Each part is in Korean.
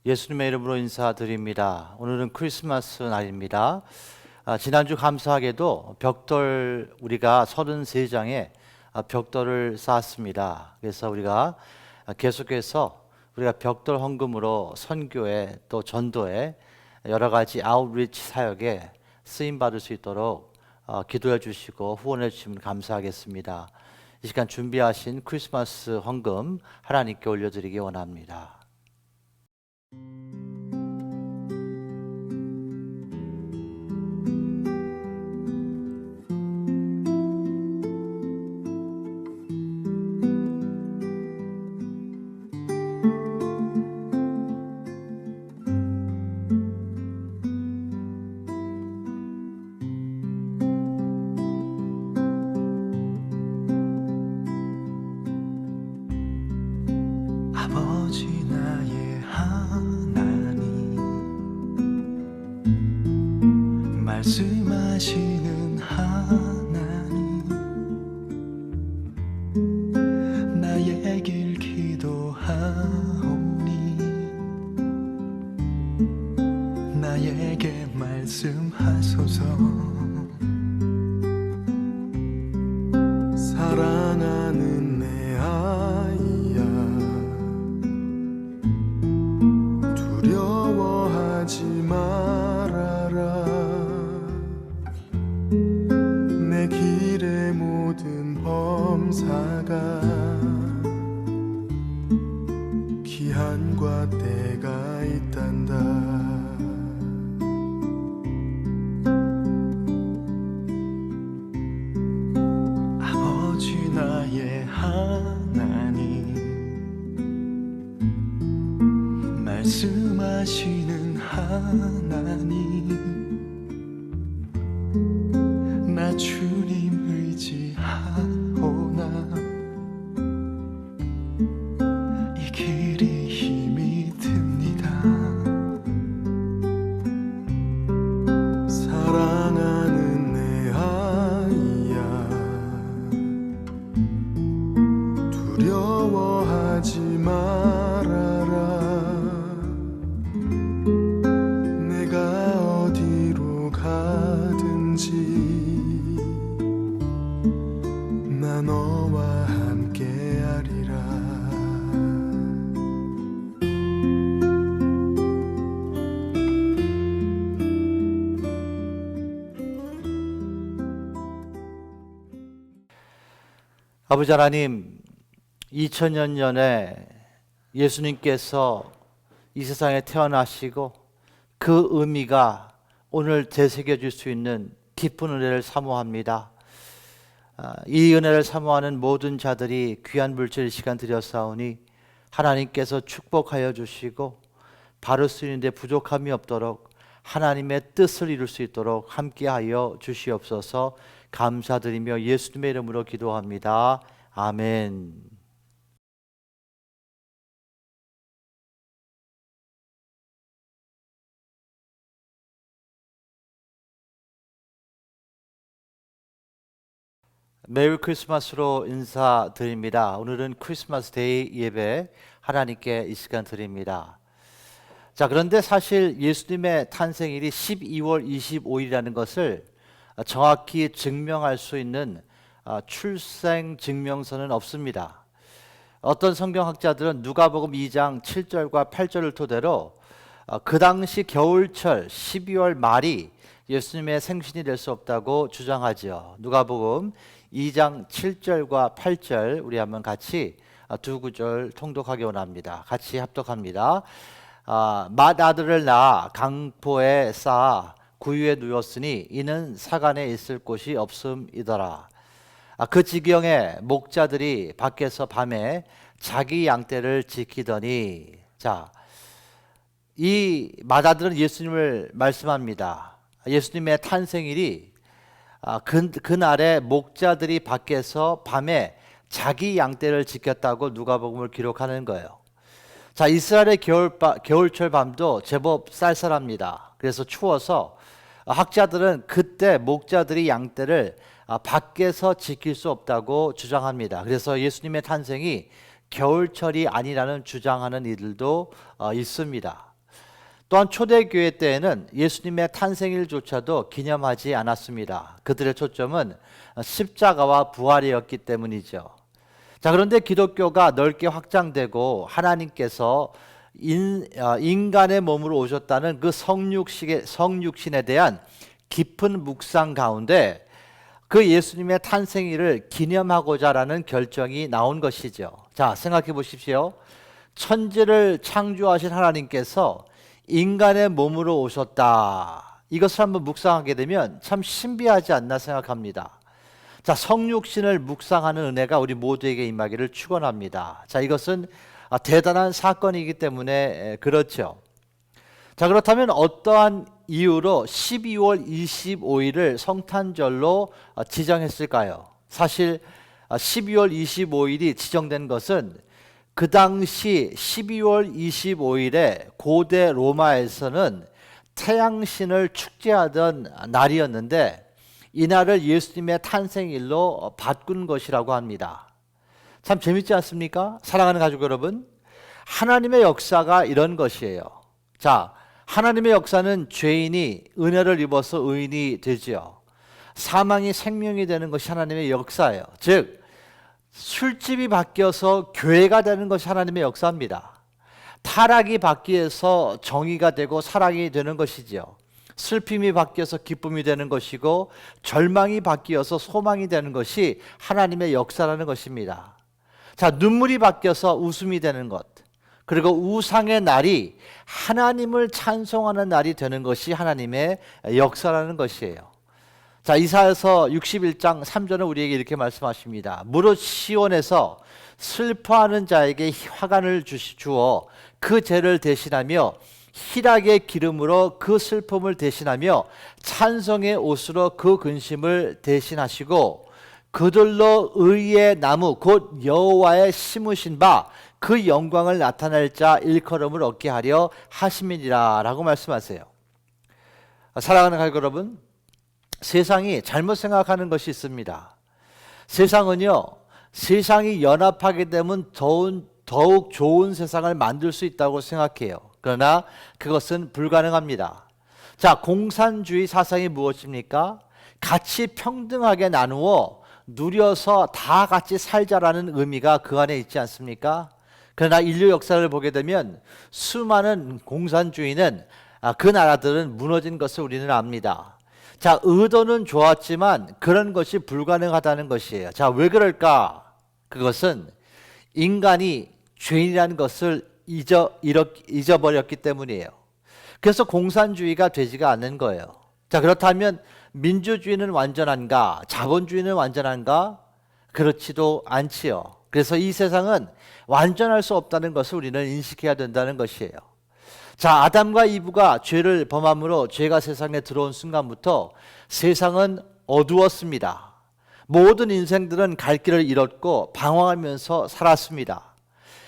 예수님의 이름으로 인사드립니다. 오늘은 크리스마스 날입니다. 지난주 감사하게도 벽돌 우리가 33장의 벽돌을 쌓았습니다. 그래서 우리가 계속해서 우리가 벽돌 헌금으로 선교에 또 전도에 여러 가지 아웃리치 사역에 쓰임 받을 수 있도록 기도해 주시고 후원해 주시면 감사하겠습니다. 이 시간 준비하신 크리스마스 헌금 하나님께 올려드리기 원합니다. 아버지 나의 하나님, 말씀하시는 하나님, 나의 길 기도하오니 나에게 말씀하소서. 사랑하는 내 아이야, 두려워하지 말아라. 내 길의 모든 범사가 기한과 때가 있단다. 아버지 나의 하나님, 말씀하시는 하나님, 나 주님 의지하오나 이 길이 힘이 듭니다. 사랑하는 내 아이야, 두려워하지 말아라. 내가 어디로 가든지 나 너와 함께하리라. 아버지 하나님, 2000년 전에 예수님께서 이 세상에 태어나시고 그 의미가 오늘 되새겨질 수 있는 깊은 은혜를 사모합니다. 이 은혜를 사모하는 모든 자들이 귀한 물질 시간 드렸사오니 하나님께서 축복하여 주시고 바를 수 있는데 부족함이 없도록 하나님의 뜻을 이룰 수 있도록 함께하여 주시옵소서. 감사드리며 예수님의 이름으로 기도합니다. 아멘. 메리 크리스마스로 인사드립니다. 오늘은 크리스마스 데이 예배 하나님께 이 시간 드립니다. 자, 그런데 사실 예수님의 탄생일이 12월 25일이라는 것을 정확히 증명할 수 있는 출생 증명서는 없습니다. 어떤 성경학자들은 누가복음 2장 7절과 8절을 토대로 그 당시 겨울철 12월 말이 예수님의 생신이 될 수 없다고 주장하죠. 누가복음 2장 7절과 8절 우리 한번 같이 두 구절 통독하기 원합니다. 같이 합독합니다. 맏아들을 낳아 강포에 쌓아 구유에 누웠으니 이는 사간에 있을 곳이 없음이더라. 그 지경에 목자들이 밖에서 밤에 자기 양떼를 지키더니, 자, 이 맏아들은 예수님을 말씀합니다. 예수님의 탄생일이 그날에 목자들이 밖에서 밤에 자기 양떼를 지켰다고 누가복음을 기록하는 거예요. 자, 이스라엘의 겨울철 밤도 제법 쌀쌀합니다. 그래서 추워서 학자들은 그때 목자들이 양떼를 밖에서 지킬 수 없다고 주장합니다. 그래서 예수님의 탄생이 겨울철이 아니라는 주장하는 이들도 있습니다. 또한 초대교회 때에는 예수님의 탄생일조차도 기념하지 않았습니다. 그들의 초점은 십자가와 부활이었기 때문이죠. 자, 그런데 기독교가 넓게 확장되고 하나님께서 인간의 몸으로 오셨다는 그 성육신에 대한 깊은 묵상 가운데 그 예수님의 탄생일을 기념하고자라는 결정이 나온 것이죠. 자, 생각해 보십시오. 천지를 창조하신 하나님께서 인간의 몸으로 오셨다. 이것을 한번 묵상하게 되면 참 신비하지 않나 생각합니다. 자, 성육신을 묵상하는 은혜가 우리 모두에게 임하기를 축원합니다. 자, 이것은 대단한 사건이기 때문에 그렇죠. 자, 그렇다면 어떠한 이유로 12월 25일을 성탄절로 지정했을까요? 사실 12월 25일이 지정된 것은 그 당시 12월 25일에 고대 로마에서는 태양신을 축제하던 날이었는데 이날을 예수님의 탄생일로 바꾼 것이라고 합니다. 참 재밌지 않습니까? 사랑하는 가족 여러분, 하나님의 역사가 이런 것이에요. 자, 하나님의 역사는 죄인이 은혜를 입어서 의인이 되지요. 사망이 생명이 되는 것이 하나님의 역사예요. 즉 술집이 바뀌어서 교회가 되는 것이 하나님의 역사입니다. 타락이 바뀌어서 정의가 되고 사랑이 되는 것이지요. 슬픔이 바뀌어서 기쁨이 되는 것이고 절망이 바뀌어서 소망이 되는 것이 하나님의 역사라는 것입니다. 자, 눈물이 바뀌어서 웃음이 되는 것, 그리고 우상의 날이 하나님을 찬송하는 날이 되는 것이 하나님의 역사라는 것이에요. 자, 이사야서 61장 3절은 우리에게 이렇게 말씀하십니다. 무릇 시온에서 슬퍼하는 자에게 화관을 주어 그 죄를 대신하며 희락의 기름으로 그 슬픔을 대신하며 찬송의 옷으로 그 근심을 대신하시고 그들로 의의 나무 곧 여호와의 심으신 바 그 영광을 나타낼 자 일컬음을 얻게 하려 하심이니라 라고 말씀하세요. 사랑하는 가족 여러분, 세상이 잘못 생각하는 것이 있습니다. 세상은요, 세상이 연합하게 되면 더욱 좋은 세상을 만들 수 있다고 생각해요. 그러나 그것은 불가능합니다. 자, 공산주의 사상이 무엇입니까? 같이 평등하게 나누어 누려서 다 같이 살자라는 의미가 그 안에 있지 않습니까? 그러나 인류 역사를 보게 되면 수많은 공산주의는 그 나라들은 무너진 것을 우리는 압니다. 자, 의도는 좋았지만 그런 것이 불가능하다는 것이에요. 자, 왜 그럴까? 그것은 인간이 죄인이라는 것을 잊어버렸기 때문이에요. 그래서 공산주의가 되지가 않는 거예요. 자, 그렇다면 민주주의는 완전한가? 자본주의는 완전한가? 그렇지도 않지요. 그래서 이 세상은 완전할 수 없다는 것을 우리는 인식해야 된다는 것이에요. 자, 아담과 이브가 죄를 범함으로 죄가 세상에 들어온 순간부터 세상은 어두웠습니다. 모든 인생들은 갈 길을 잃었고 방황하면서 살았습니다.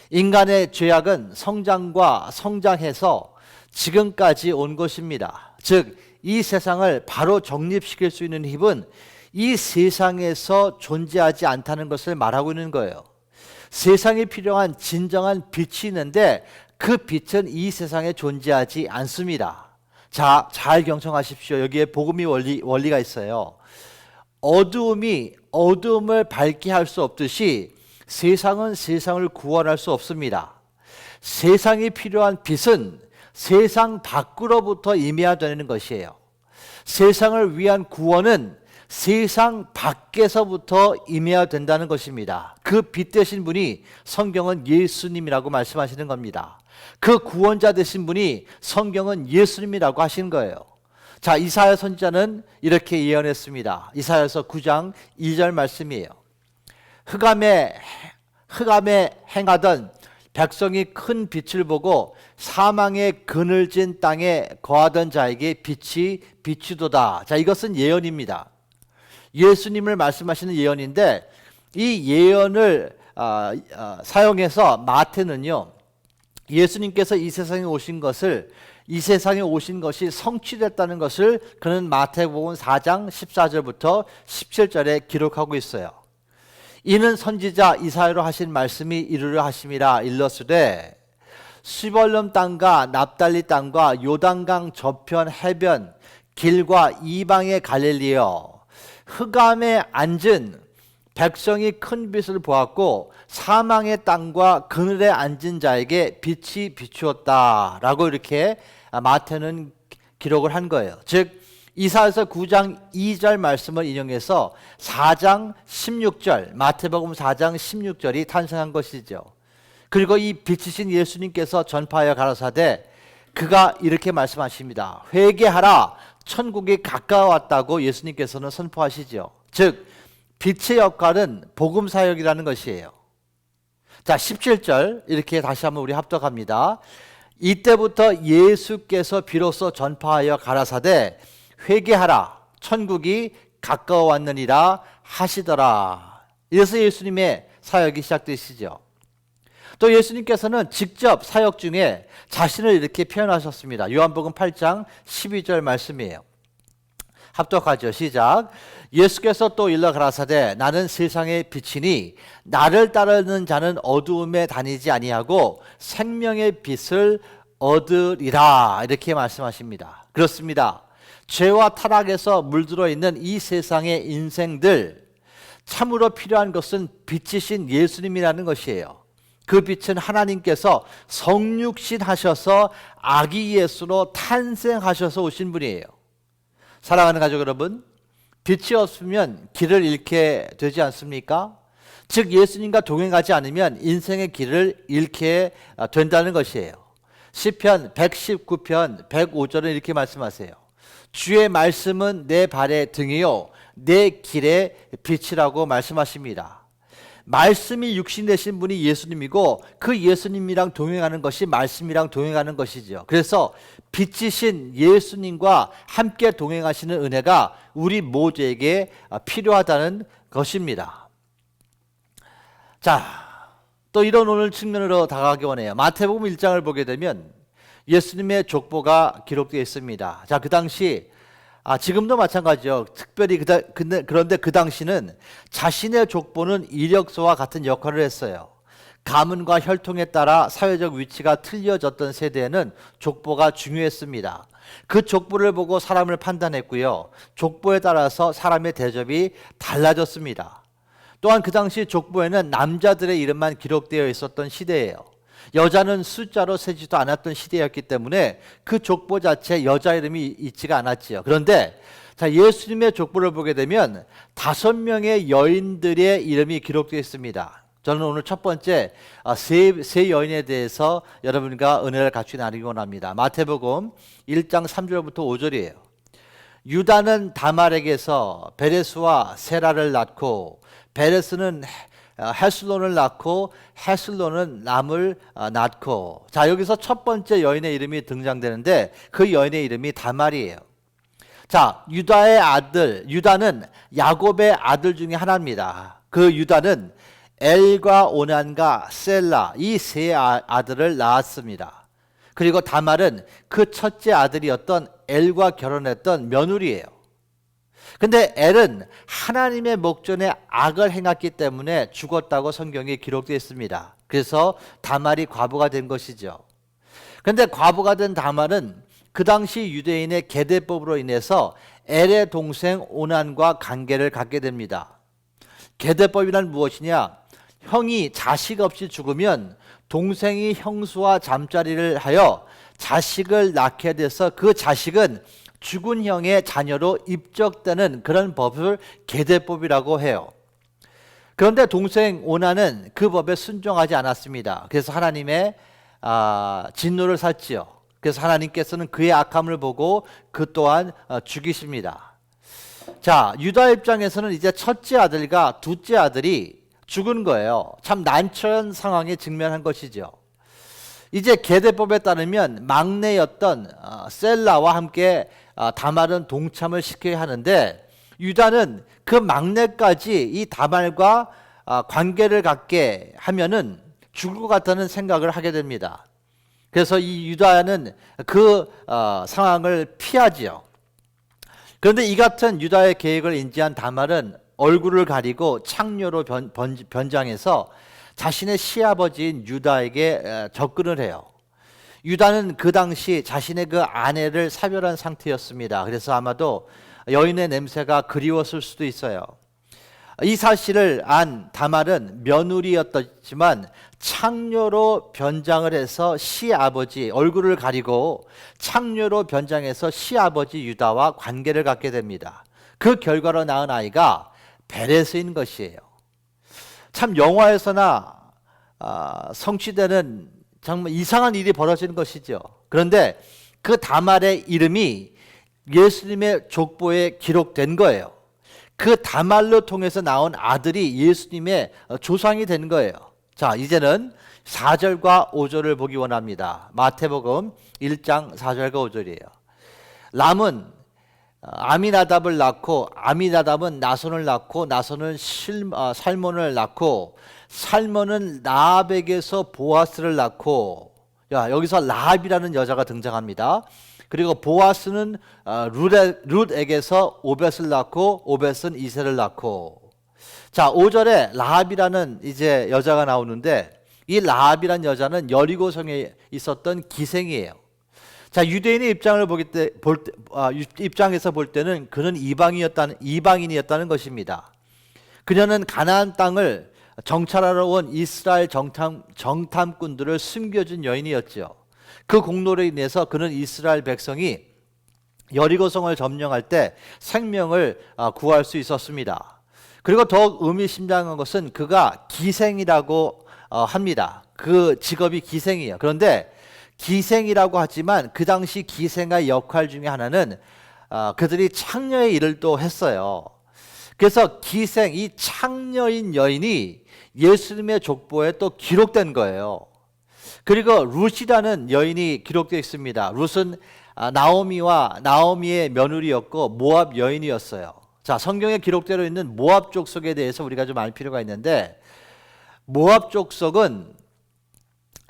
인간의 죄악은 성장해서 지금까지 온 것입니다. 즉, 이 세상을 바로 정립시킬 수 있는 힘은 이 세상에서 존재하지 않다는 것을 말하고 있는 거예요. 세상에 필요한 진정한 빛이 있는데 그 빛은 이 세상에 존재하지 않습니다. 자, 잘 경청하십시오. 여기에 복음의 원리가 있어요. 어두움이 어두움을 밝게 할 수 없듯이 세상은 세상을 구원할 수 없습니다. 세상에 필요한 빛은 세상 밖으로부터 임해야 되는 것이에요. 세상을 위한 구원은 세상 밖에서부터 임해야 된다는 것입니다. 그 빛 되신 분이 성경은 예수님이라고 말씀하시는 겁니다. 그 구원자 되신 분이 성경은 예수님이라고 하신 거예요. 자, 이사야 선지자는 이렇게 예언했습니다. 이사야서 9장 2절 말씀이에요. 흑암에 행하던 백성이 큰 빛을 보고 사망의 그늘진 땅에 거하던 자에게 빛이 비추도다. 자, 이것은 예언입니다. 예수님을 말씀하시는 예언인데 이 예언을 사용해서 마태는요, 예수님께서 이 세상에 오신 것이 성취됐다는 것을 그는 마태복음 4장 14절부터 17절에 기록하고 있어요. 이는 선지자 이사야로 하신 말씀이 이루려 하심이라 일렀으되 시벌름 땅과 납달리 땅과 요단강 저편 해변 길과 이방의 갈릴리여, 흑암에 앉은 백성이 큰 빛을 보았고 사망의 땅과 그늘에 앉은 자에게 빛이 비추었다라고 이렇게 마태는 기록을 한 거예요. 즉 이사야서 9장 2절 말씀을 인용해서 4장 16절, 마태복음 4장 16절이 탄생한 것이죠. 그리고 이 빛이신 예수님께서 전파하여 가라사대 그가 이렇게 말씀하십니다. 회개하라, 천국이 가까웠다고 예수님께서는 선포하시죠. 즉 빛의 역할은 복음 사역이라는 것이에요. 자, 17절 이렇게 다시 한번 우리 합독합니다. 이때부터 예수께서 비로소 전파하여 가라사대 회개하라, 천국이 가까워 왔느니라 하시더라. 이래서 예수님의 사역이 시작되시죠. 또 예수님께서는 직접 사역 중에 자신을 이렇게 표현하셨습니다. 요한복음 8장 12절 말씀이에요. 합독하죠. 시작. 예수께서 또 일러 가라사대 나는 세상의 빛이니 나를 따르는 자는 어두움에 다니지 아니하고 생명의 빛을 얻으리라. 이렇게 말씀하십니다. 그렇습니다. 죄와 타락에서 물들어 있는 이 세상의 인생들, 참으로 필요한 것은 빛이신 예수님이라는 것이에요. 그 빛은 하나님께서 성육신 하셔서 아기 예수로 탄생하셔서 오신 분이에요. 사랑하는 가족 여러분, 빛이 없으면 길을 잃게 되지 않습니까? 즉 예수님과 동행하지 않으면 인생의 길을 잃게 된다는 것이에요. 시편 119편 105절은 이렇게 말씀하세요. 주의 말씀은 내 발의 등이요 내 길의 빛이라고 말씀하십니다. 말씀이 육신 되신 분이 예수님이고 그 예수님이랑 동행하는 것이 말씀이랑 동행하는 것이죠. 그래서 빛이신 예수님과 함께 동행하시는 은혜가 우리 모두에게 필요하다는 것입니다. 자, 또 이런 오늘 측면으로 다가가기 원해요. 마태복음 1장을 보게 되면 예수님의 족보가 기록되어 있습니다. 자, 그 당시 지금도 마찬가지죠. 특별히 그런데 그 당시는 자신의 족보는 이력서와 같은 역할을 했어요. 가문과 혈통에 따라 사회적 위치가 틀려졌던 세대에는 족보가 중요했습니다. 그 족보를 보고 사람을 판단했고요. 족보에 따라서 사람의 대접이 달라졌습니다. 또한 그 당시 족보에는 남자들의 이름만 기록되어 있었던 시대예요. 여자는 숫자로 세지도 않았던 시대였기 때문에 그 족보 자체에 여자 이름이 있지가 않았지요. 그런데 자, 예수님의 족보를 보게 되면 5명의 여인들의 이름이 기록되어 있습니다. 저는 오늘 첫 번째 세 여인에 대해서 여러분과 은혜를 같이 나누기 원합니다. 마태복음 1장 3절부터 5절이에요. 유다는 다말에게서 베레스와 세라를 낳고 베레스는 헤슬론을 낳고 헤슬론은 람을 낳고, 자 여기서 첫 번째 여인의 이름이 등장되는데 그 여인의 이름이 다말이에요. 자, 유다의 아들, 유다는 야곱의 아들 중에 하나입니다. 그 유다는 엘과 오난과 셀라 이 세 아들을 낳았습니다. 그리고 다말은 그 첫째 아들이었던 엘과 결혼했던 며느리예요. 근데 엘은 하나님의 목전에 악을 행했기 때문에 죽었다고 성경에 기록되어 있습니다. 그래서 다말이 과부가 된 것이죠. 근데 과부가 된 다말은 그 당시 유대인의 계대법으로 인해서 엘의 동생 오난과 관계를 갖게 됩니다. 계대법이란 무엇이냐? 형이 자식 없이 죽으면 동생이 형수와 잠자리를 하여 자식을 낳게 돼서 그 자식은 죽은 형의 자녀로 입적되는 그런 법을 계대법이라고 해요. 그런데 동생 오난은 그 법에 순종하지 않았습니다. 그래서 하나님의 진노를 샀지요. 그래서 하나님께서는 그의 악함을 보고 그 또한 죽이십니다. 자, 유다 입장에서는 이제 첫째 아들과 둘째 아들이 죽은 거예요. 참 난처한 상황에 직면한 것이죠. 이제 계대법에 따르면 막내였던 셀라와 함께 다말은 동참을 시켜야 하는데 유다는 그 막내까지 이 다말과 관계를 갖게 하면은 죽을 것 같다는 생각을 하게 됩니다. 그래서 이 유다는 그 상황을 피하지요. 그런데 이 같은 유다의 계획을 인지한 다말은 얼굴을 가리고 창녀로 변장해서 자신의 시아버지인 유다에게 접근을 해요. 유다는 그 당시 자신의 그 아내를 사별한 상태였습니다. 그래서 아마도 여인의 냄새가 그리웠을 수도 있어요. 이 사실을 안 다말은 며느리였지만 창녀로 변장을 해서 시아버지 얼굴을 가리고 창녀로 변장해서 시아버지 유다와 관계를 갖게 됩니다. 그 결과로 낳은 아이가 베레스인 것이에요. 참 영화에서나 성취되는 정말 이상한 일이 벌어지는 것이죠. 그런데 그 다말의 이름이 예수님의 족보에 기록된 거예요. 그 다말로 통해서 나온 아들이 예수님의 조상이 된 거예요. 자, 이제는 4절과 5절을 보기 원합니다. 마태복음 1장 4절과 5절이에요. 람은 아미나답을 낳고 아미나답은 나손을 낳고 나손은 살몬을 낳고 살몬은 라합에게서 보아스를 낳고, 여기서 라합이라는 여자가 등장합니다. 그리고 보아스는 룻에게서 오벳을 낳고 오벳은 이세를 낳고. 자, 5절에 라합이라는 이제 여자가 나오는데 이 라합이라는 여자는 여리고성에 있었던 기생이에요. 자, 유대인의 입장에서 볼 때는 그는 이방인이었다는 것입니다. 그녀는 가나안 땅을 정찰하러 온 이스라엘 정탐꾼들을 숨겨준 여인이었죠. 그 공로로 인해서 그는 이스라엘 백성이 여리고성을 점령할 때 생명을 구할 수 있었습니다. 그리고 더욱 의미심장한 것은 그가 기생이라고 합니다. 그 직업이 기생이에요. 그런데 기생이라고 하지만 그 당시 기생의 역할 중에 하나는 그들이 창녀의 일을 또 했어요. 그래서 기생, 이 창녀인 여인이 예수님의 족보에 또 기록된 거예요. 그리고 룻이라는 여인이 기록되어 있습니다. 룻은 나오미의 며느리였고 모압 여인이었어요. 자, 성경에 기록되어 있는 모압 족속에 대해서 우리가 좀 알 필요가 있는데, 모압 족속은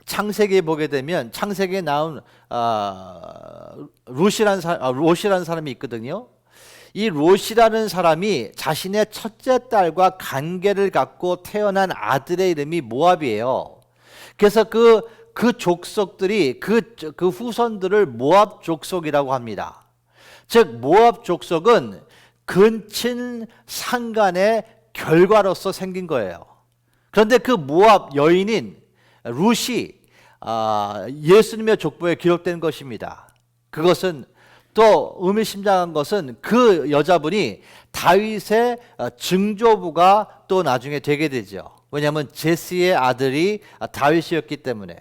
창세기에 보게 되면 창세기에 나온 롯이라는 사람이 있거든요. 이 롯이라는 사람이 자신의 첫째 딸과 관계를 갖고 태어난 아들의 이름이 모압이에요. 그래서 그 족속들이 그 후손들을 모압 족속이라고 합니다. 즉 모압 족속은 근친 상간의 결과로서 생긴 거예요. 그런데 그 모압 여인인 룻이 예수님의 족보에 기록된 것입니다. 그것은 또 의미심장한 것은 그 여자분이 다윗의 증조부가 또 나중에 되게 되죠. 왜냐하면 제시의 아들이 다윗이었기 때문에.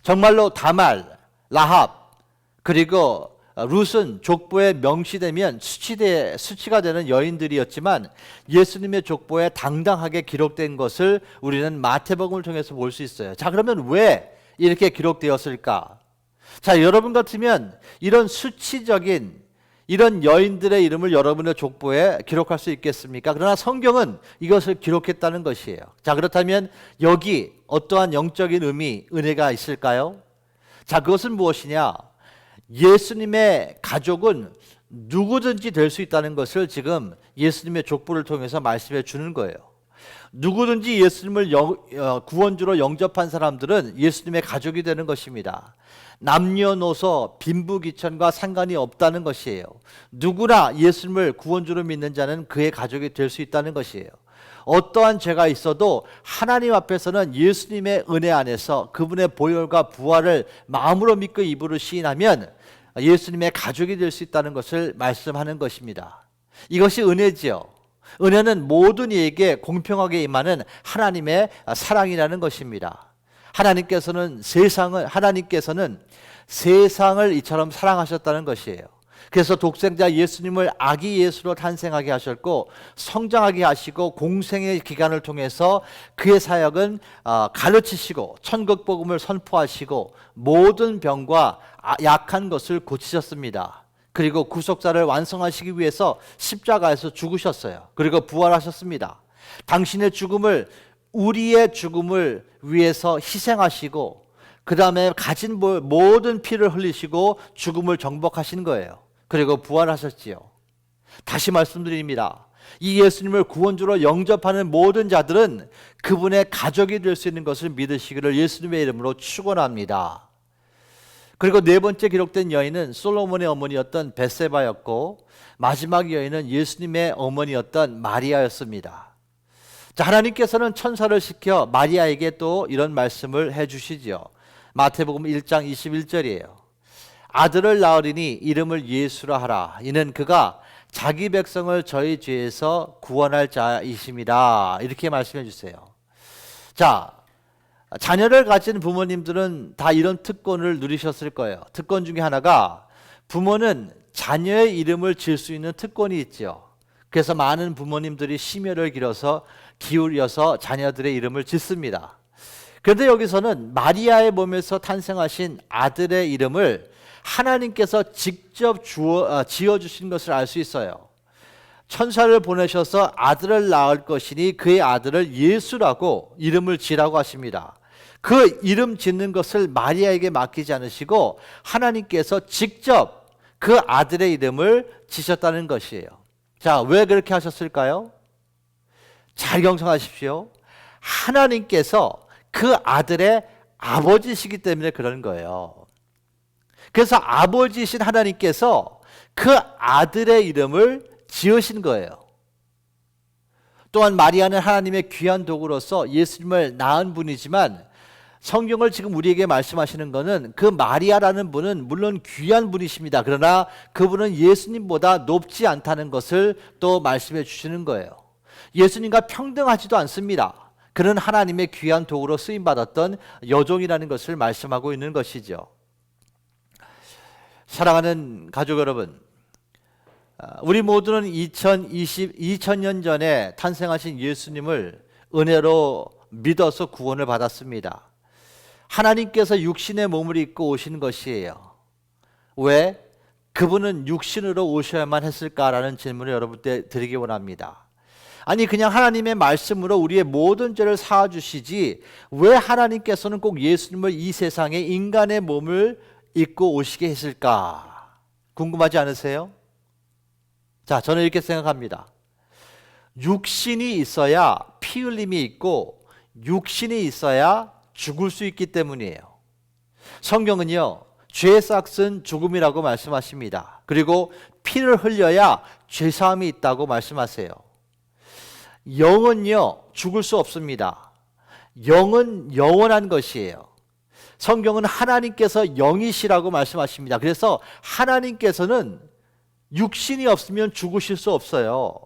정말로 다말, 라합, 그리고 룻은 족보에 명시되면 수치가 되는 여인들이었지만 예수님의 족보에 당당하게 기록된 것을 우리는 마태복음을 통해서 볼 수 있어요. 자, 그러면 왜 이렇게 기록되었을까? 자, 여러분 같으면 이런 수치적인 이런 여인들의 이름을 여러분의 족보에 기록할 수 있겠습니까? 그러나 성경은 이것을 기록했다는 것이에요. 자, 그렇다면 여기 어떠한 영적인 은혜가 있을까요? 자, 그것은 무엇이냐? 예수님의 가족은 누구든지 될 수 있다는 것을 지금 예수님의 족보를 통해서 말씀해 주는 거예요. 누구든지 예수님을 구원주로 영접한 사람들은 예수님의 가족이 되는 것입니다. 남녀노소 빈부귀천과 상관이 없다는 것이에요. 누구나 예수님을 구원주로 믿는 자는 그의 가족이 될 수 있다는 것이에요. 어떠한 죄가 있어도 하나님 앞에서는 예수님의 은혜 안에서 그분의 보혈과 부활을 마음으로 믿고 입으로 시인하면 예수님의 가족이 될 수 있다는 것을 말씀하는 것입니다. 이것이 은혜지요. 은혜는 모든 이에게 공평하게 임하는 하나님의 사랑이라는 것입니다. 하나님께서는 세상을 이처럼 사랑하셨다는 것이에요. 그래서 독생자 예수님을 아기 예수로 탄생하게 하셨고 성장하게 하시고 공생의 기간을 통해서 그의 사역은 가르치시고 천국 복음을 선포하시고 모든 병과 약한 것을 고치셨습니다. 그리고 구속자를 완성하시기 위해서 십자가에서 죽으셨어요. 그리고 부활하셨습니다. 당신의 죽음을 우리의 죽음을 위해서 희생하시고 그 다음에 가진 모든 피를 흘리시고 죽음을 정복하신 거예요. 그리고 부활하셨지요. 다시 말씀드립니다. 이 예수님을 구원주로 영접하는 모든 자들은 그분의 가족이 될 수 있는 것을 믿으시기를 예수님의 이름으로 축원합니다. 그리고 네 번째 기록된 여인은 솔로몬의 어머니였던 벳세바였고, 마지막 여인은 예수님의 어머니였던 마리아였습니다. 자, 하나님께서는 천사를 시켜 마리아에게 또 이런 말씀을 해주시죠. 마태복음 1장 21절이에요. 아들을 낳으리니 이름을 예수라 하라. 이는 그가 자기 백성을 저희 죄에서 구원할 자이심이라. 이렇게 말씀해 주세요. 자, 자녀를 가진 부모님들은 다 이런 특권을 누리셨을 거예요. 특권 중에 하나가 부모는 자녀의 이름을 지을 수 있는 특권이 있죠. 그래서 많은 부모님들이 심혈을 기울여서 자녀들의 이름을 짓습니다. 그런데 여기서는 마리아의 몸에서 탄생하신 아들의 이름을 하나님께서 직접 지어주신 것을 알 수 있어요. 천사를 보내셔서 아들을 낳을 것이니 그의 아들을 예수라고 이름을 지라고 하십니다. 그 이름 짓는 것을 마리아에게 맡기지 않으시고 하나님께서 직접 그 아들의 이름을 지셨다는 것이에요. 자, 왜 그렇게 하셨을까요? 잘 경청하십시오. 하나님께서 그 아들의 아버지시기 때문에 그런 거예요. 그래서 아버지이신 하나님께서 그 아들의 이름을 지으신 거예요. 또한 마리아는 하나님의 귀한 도구로서 예수님을 낳은 분이지만 성경을 지금 우리에게 말씀하시는 것은 그 마리아라는 분은 물론 귀한 분이십니다. 그러나 그분은 예수님보다 높지 않다는 것을 또 말씀해 주시는 거예요. 예수님과 평등하지도 않습니다. 그는 하나님의 귀한 도구로 쓰임받았던 여종이라는 것을 말씀하고 있는 것이죠. 사랑하는 가족 여러분, 우리 모두는 2000년 전에 탄생하신 예수님을 은혜로 믿어서 구원을 받았습니다. 하나님께서 육신의 몸을 입고 오신 것이에요. 왜? 그분은 육신으로 오셔야만 했을까라는 질문을 여러분께 드리기 원합니다. 아니, 그냥 하나님의 말씀으로 우리의 모든 죄를 사하주시지 왜 하나님께서는 꼭 예수님을 이 세상에 인간의 몸을 입고 오시게 했을까? 궁금하지 않으세요? 자, 저는 이렇게 생각합니다. 육신이 있어야 피 흘림이 있고 육신이 있어야 죽을 수 있기 때문이에요. 성경은요, 죄의 삭은 죽음이라고 말씀하십니다. 그리고 피를 흘려야 죄사함이 있다고 말씀하세요. 영은요, 죽을 수 없습니다. 영은 영원한 것이에요. 성경은 하나님께서 영이시라고 말씀하십니다. 그래서 하나님께서는 육신이 없으면 죽으실 수 없어요.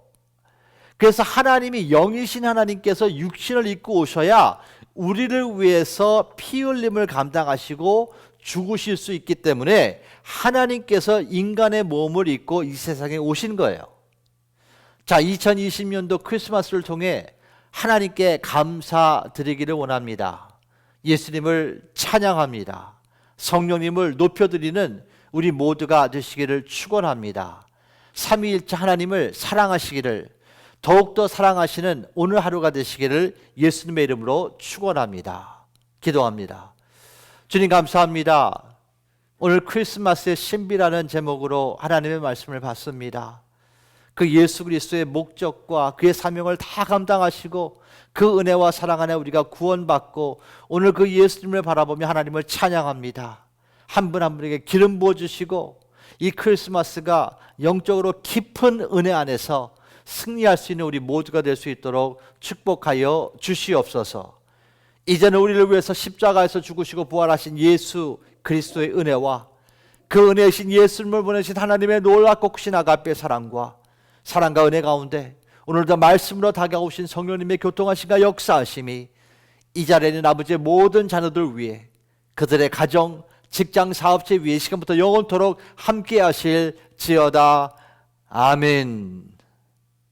그래서 하나님이 영이신 하나님께서 육신을 입고 오셔야 우리를 위해서 피 흘림을 감당하시고 죽으실 수 있기 때문에 하나님께서 인간의 몸을 입고 이 세상에 오신 거예요. 자, 2020년도 크리스마스를 통해 하나님께 감사드리기를 원합니다. 예수님을 찬양합니다. 성령님을 높여드리는 우리 모두가 되시기를 축원합니다. 삼위일체 하나님을 사랑하시기를, 더욱더 사랑하시는 오늘 하루가 되시기를 예수님의 이름으로 축원합니다. 기도합니다. 주님, 감사합니다. 오늘 크리스마스의 신비라는 제목으로 하나님의 말씀을 받습니다. 그 예수 그리스도의 목적과 그의 사명을 다 감당하시고 그 은혜와 사랑 안에 우리가 구원받고 오늘 그 예수님을 바라보며 하나님을 찬양합니다. 한 분 한 분에게 기름 부어주시고 이 크리스마스가 영적으로 깊은 은혜 안에서 승리할 수 있는 우리 모두가 될 수 있도록 축복하여 주시옵소서. 이제는 우리를 위해서 십자가에서 죽으시고 부활하신 예수 그리스도의 은혜와 그 은혜이신 예수님을 보내신 하나님의 놀랍고 크신 아가페의 사랑과 은혜 가운데 오늘도 말씀으로 다가오신 성령님의 교통하심과 역사하심이 이 자리에 있는 아버지의 모든 자녀들 위해, 그들의 가정, 직장, 사업체 위에 시간부터 영원토록 함께 하실지어다. 아멘.